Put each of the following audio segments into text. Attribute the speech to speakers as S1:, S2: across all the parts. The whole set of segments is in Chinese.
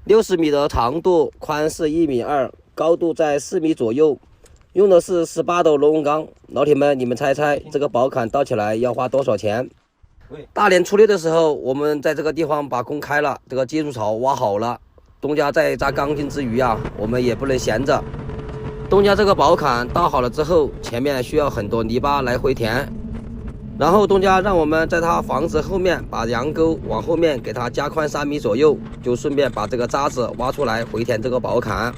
S1: 60米的长度，宽是1.2米，高度在4米左右。用的是18斗螺纹钢。老铁们，你们猜猜这个宝坎倒起来要花多少钱？大年初6的时候，我们在这个地方把工开了，这个基础槽挖好了。东家在扎钢筋之余啊，我们也不能闲着。东家这个宝坎倒好了之后，前面需要很多泥巴来回填。然后东家让我们在他房子后面把羊沟往后面给它加宽3米左右，就顺便把这个渣子挖出来回填这个宝坎。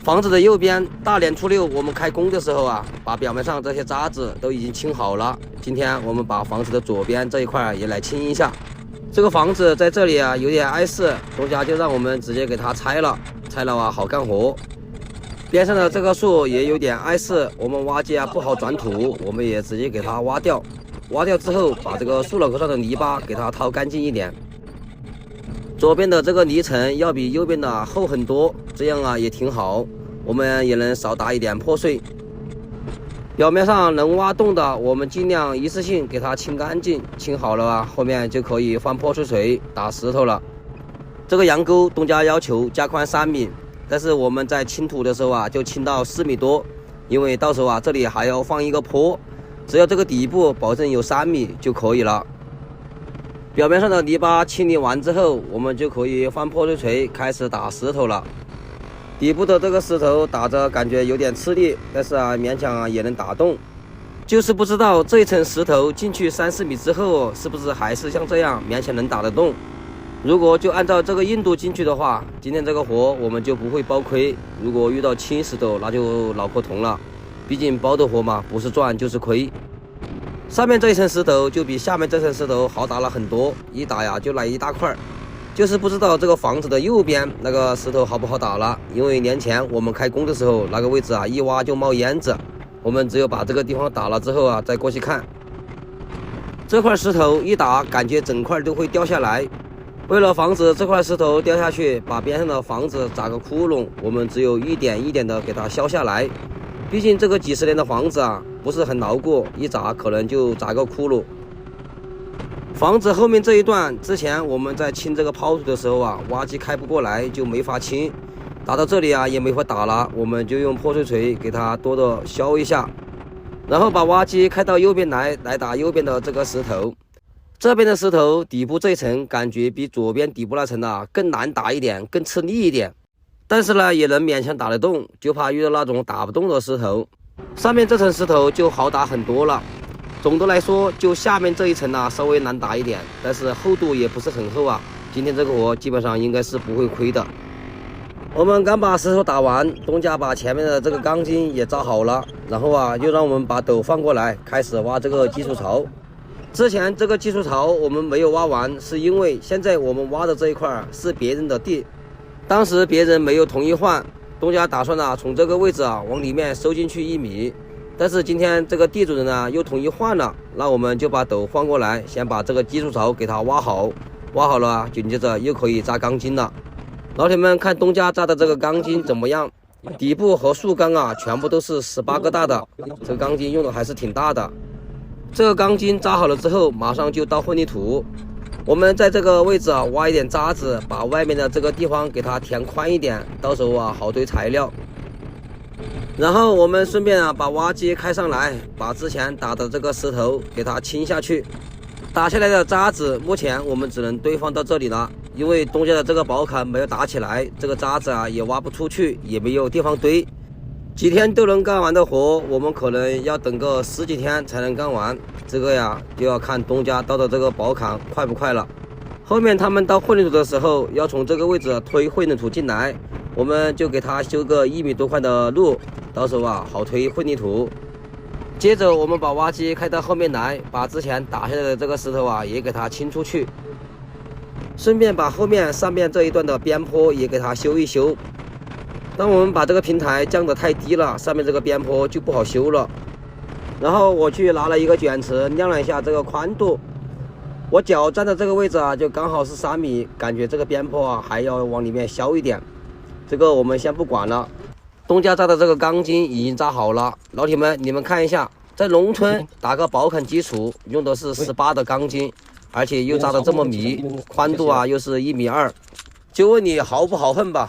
S1: 房子的右边，大年初6我们开工的时候啊，把表面上这些渣子都已经清好了。今天我们把房子的左边这一块也来清一下。这个房子在这里啊有点碍事，东家就让我们直接给它拆了啊好干活。边上的这个树也有点碍事，我们挖机啊不好转土，我们也直接给它挖掉。挖掉之后，把这个树脑壳上的泥巴给它掏干净一点。左边的这个泥层要比右边的厚很多，这样啊也挺好，我们也能少打一点破碎。表面上能挖洞的，我们尽量一次性给它清干净，清好了啊，后面就可以换破碎锤打石头了。这个羊沟东家要求加宽3米，但是我们在清土的时候啊就清到4米多，因为到时候啊这里还要放一个坡。只要这个底部保证有3米就可以了。表面上的泥巴清理完之后，我们就可以换破碎锤开始打石头了。底部的这个石头打着感觉有点吃力，但是啊勉强啊也能打动。就是不知道这一层石头进去3、4米之后，是不是还是像这样勉强能打得动。如果就按照这个硬度进去的话，今天这个活我们就不会包亏。如果遇到轻石头，那就脑壳痛了。毕竟包的活嘛，不是赚就是亏。上面这一层石头就比下面这层石头好打了很多，一打呀就来一大块。就是不知道这个房子的右边那个石头好不好打了，因为年前我们开工的时候，那个位置啊一挖就冒烟子，我们只有把这个地方打了之后啊再过去看。这块石头一打，感觉整块都会掉下来。为了防止这块石头掉下去，把边上的房子砸个窟窿，我们只有一点一点的给它削下来。毕竟这个几10年的房子啊，不是很牢固，一砸可能就砸个窟窿。房子后面这一段，之前我们在清这个抛土的时候啊，挖机开不过来就没法清，打到这里啊也没法打了，我们就用破碎锤给它多的削一下，然后把挖机开到右边来打右边的这个石头。这边的石头底部这一层感觉比左边底部那层啊更难打一点，更吃力一点。但是呢，也能勉强打得动，就怕遇到那种打不动的石头。上面这层石头就好打很多了。总的来说，就下面这一层啊，稍微难打一点，但是厚度也不是很厚啊。今天这个活基本上应该是不会亏的。我们刚把石头打完，东家把前面的这个钢筋也扎好了，然后啊，又让我们把斗放过来，开始挖这个基础槽。之前这个基础槽我们没有挖完，是因为现在我们挖的这一块是别人的地。当时别人没有同意换，东家打算从这个位置往里面收进去1米，但是今天这个地主人又同意换了，那我们就把斗换过来，先把这个基础槽给它挖好，挖好了紧接着又可以扎钢筋了。老铁们看东家扎的这个钢筋怎么样？底部和树钢全部都是18个大的，这个钢筋用的还是挺大的。这个钢筋扎好了之后，马上就倒混凝土。我们在这个位置挖一点渣子，把外面的这个地方给它填宽一点，到时候好堆材料。然后我们顺便把挖机开上来，把之前打的这个石头给它清下去。打下来的渣子目前我们只能堆放到这里了，因为东家的这个宝坎没有打起来，这个渣子也挖不出去，也没有地方堆。几天都能干完的活，我们可能要等个10几天才能干完。这个就要看东家倒的这个宝坎快不快了。后面他们倒混凝土的时候，要从这个位置推混凝土进来，我们就给他修个1米多宽的路，到时候好推混凝土。接着我们把挖机开到后面来，把之前打下来的这个石头也给它清出去，顺便把后面上面这一段的边坡也给它修一修。当我们把这个平台降得太低了，上面这个边坡就不好修了。然后我去拿了一个卷尺量了一下这个宽度，我脚站的这个位置就刚好是3米，感觉这个边坡还要往里面削一点。这个我们先不管了。东家扎的这个钢筋已经扎好了，老铁们你们看一下，在农村打个宝坎基础用的是18的钢筋，而且又扎的这么密，宽度又是1.2米。就问你豪不豪横吧。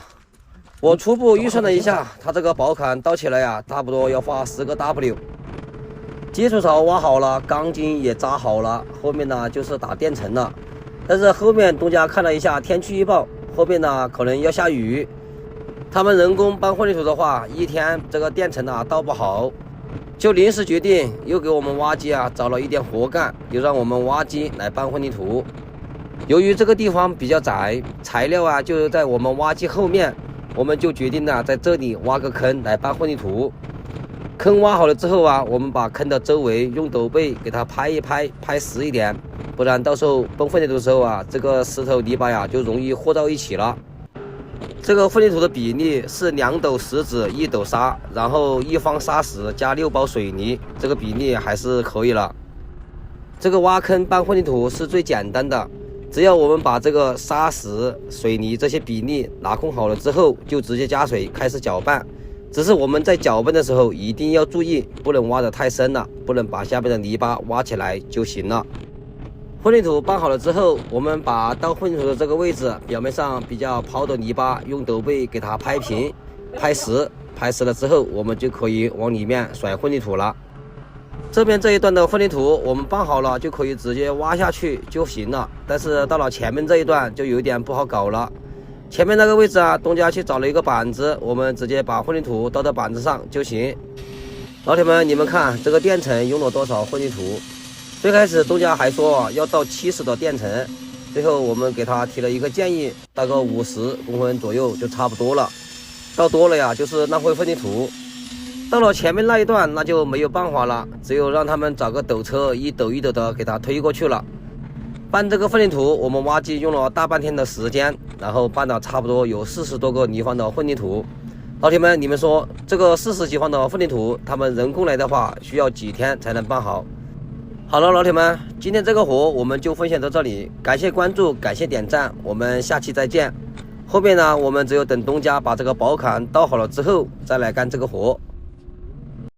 S1: 我初步预算了一下，它这个宝坎倒起来呀，差不多要花10个 W。基础槽挖好了，钢筋也扎好了，后面呢就是打垫层了。但是后面东家看了一下天气预报，后面呢可能要下雨，他们人工搬混凝土的话，一天这个垫层啊倒不好，就临时决定又给我们挖机啊找了一点活干，又让我们挖机来搬混凝土。由于这个地方比较窄，材料啊就在我们挖机后面，我们就决定呢在这里挖个坑来搬混凝土。坑挖好了之后啊，我们把坑的周围用斗背给它拍一拍，拍实一点，不然到时候崩混凝土的时候啊，这个石头泥巴呀就容易和到一起了。这个混凝土的比例是2斗石子1斗沙，然后1方沙石加6包水泥，这个比例还是可以了。这个挖坑搬混凝土是最简单的，只要我们把这个沙石、水泥这些比例拿控好了之后，就直接加水开始搅拌。只是我们在搅拌的时候一定要注意，不能挖得太深了，不能把下面的泥巴挖起来就行了。混凝土搬好了之后，我们把倒混凝土的这个位置表面上比较抛的泥巴用斗背给它拍平、拍实，拍实了之后，我们就可以往里面甩混凝土了。这边这一段的混凝土我们搬好了，就可以直接挖下去就行了。但是到了前面这一段就有点不好搞了。前面那个位置啊，东家去找了一个板子，我们直接把混凝土倒到板子上就行。老铁们，你们看这个垫层用了多少混凝土？最开始东家还说要倒70的垫层，最后我们给他提了一个建议，倒个50公分左右就差不多了。倒多了呀，就是浪费混凝土。到了前面那一段，那就没有办法了，只有让他们找个斗车一斗一斗的给他推过去了。搬这个混凝土，我们挖机用了大半天的时间，然后搬了差不多有40多个立方的混凝土。老铁们，你们说这个40几方的混凝土，他们人工来的话，需要几天才能搬好？好了，老铁们，今天这个活我们就分享到这里，感谢关注，感谢点赞，我们下期再见。后面呢，我们只有等东家把这个宝坎倒好了之后，再来干这个活。